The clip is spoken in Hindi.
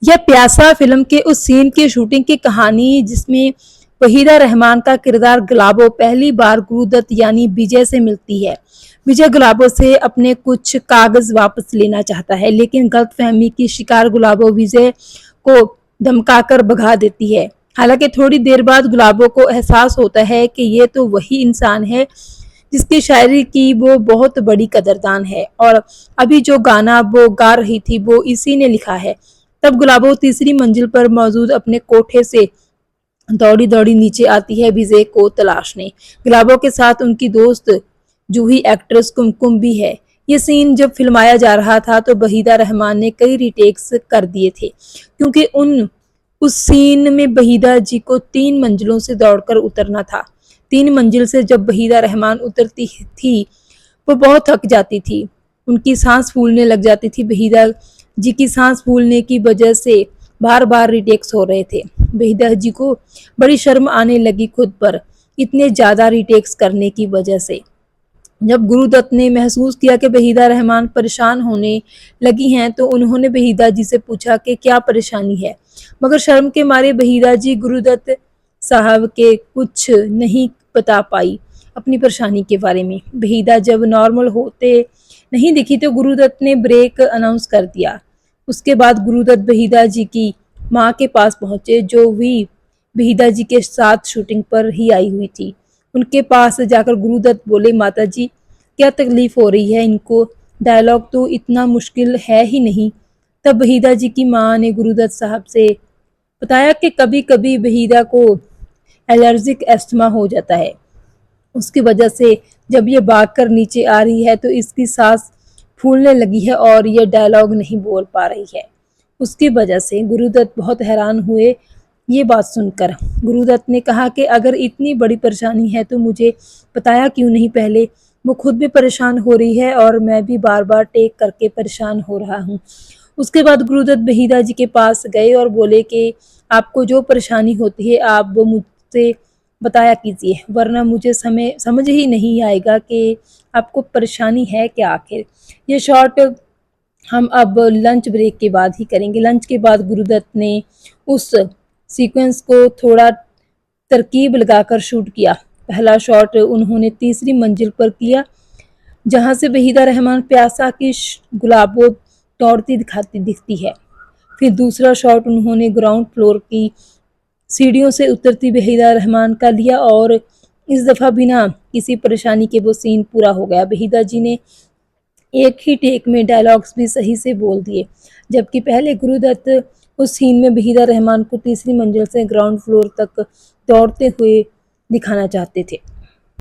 यह प्यासा फिल्म के उस सीन की शूटिंग की कहानी जिसमें वहीदा रहमान का किरदार गुलाबो पहली बार गुरुदत्त यानी विजय से मिलती है। विजय गुलाबो से अपने कुछ कागज वापस लेना चाहता है, लेकिन गलतफहमी की शिकार गुलाबो विजय को धमकाकर भगा देती है। हालांकि थोड़ी देर बाद गुलाबो को एहसास होता है कि ये तो वही इंसान है जिसकी शायरी की वो बहुत बड़ी कदरदान है, और अभी जो गाना वो गा रही थी वो इसी ने लिखा है। तब गुलाबो तीसरी मंजिल पर मौजूद अपने कोठे से दौड़ी दौड़ी नीचे आती है विजय को तलाशने। गुलाबो के साथ उनकी दोस्त जूही एक्ट्रेस कुमकुम भी है। ये सीन जब फिल्माया जा रहा था तो वहीदा रहमान ने कई रीटेक्स कर दिए थे, क्योंकि उस सीन में वहीदा जी को 3 मंजिलों से दौड़कर उतरना था। 3 मंजिल से जब वहीदा रहमान उतरती थी वो बहुत थक जाती थी, उनकी सांस फूलने लग जाती थी। वहीदा जी की सांस फूलने की वजह से बार बार रिटेक्स हो रहे थे। वहीदा जी को बड़ी शर्म आने लगी खुद पर, इतने ज्यादा रिटेक्स करने की वजह से। जब गुरुदत्त ने महसूस किया कि वहीदा रहमान परेशान होने लगी हैं तो उन्होंने वहीदा जी से पूछा कि क्या परेशानी है, मगर शर्म के मारे वहीदा जी गुरुदत्त साहब के कुछ नहीं बता पाई अपनी परेशानी के बारे में। वहीदा जब नॉर्मल होते नहीं दिखी तो गुरुदत्त ने ब्रेक अनाउंस कर दिया। उसके बाद गुरुदत्त वहीदा जी की माँ के पास पहुंचे, जो भी वहीदा जी के साथ शूटिंग पर ही आई हुई थी। उनके पास जाकर गुरुदत्त बोले, माता जी क्या तकलीफ हो रही है इनको, डायलॉग तो इतना मुश्किल है ही नहीं। तब वहीदा जी की माँ ने गुरुदत्त साहब से बताया कि कभी कभी वहीदा को एलर्जिक एस्थमा हो जाता है, उसकी वजह से जब ये भाग कर नीचे आ रही है तो इसकी सांस फूलने लगी है और ये डायलॉग नहीं बोल पा रही है, उसकी वजह से। गुरुदत्त बहुत हैरान हुए ये बात सुनकर। गुरुदत्त ने कहा कि अगर इतनी बड़ी परेशानी है तो मुझे बताया क्यों नहीं पहले, वो खुद भी परेशान हो रही है और मैं भी बार बार टेक करके परेशान हो रहा हूँ। उसके बाद गुरुदत्त वहीदा जी के पास गए और बोले कि आपको जो परेशानी होती है आप वो मुझसे बताया कीजिए, वरना मुझे समझ ही नहीं आएगा कि आपको परेशानी है क्या आखिर। ये शॉर्ट हम अब लंच ब्रेक के बाद ही करेंगे। लंच के बाद गुरुदत्त ने उस सीक्वेंस को थोड़ा तरकीब लगाकर शूट किया। पहला शॉट उन्होंने तीसरी मंजिल पर किया, जहां से वहीदा रहमान प्यासा की गुलाबो दौड़ती दिखती है। फिर दूसरा शॉट उन्होंने ग्राउंड फ्लोर की सीढ़ियों से उतरती वहीदा रहमान का लिया, और इस दफा बिना किसी परेशानी के वो सीन पूरा हो गया। वहीदा जी ने एक ही टेक में डायलॉग्स भी सही से बोल दिए, जबकि पहले गुरुदत्त उस सीन में वहीदा रहमान को तीसरी मंजिल से ग्राउंड फ्लोर तक दौड़ते हुए दिखाना चाहते थे।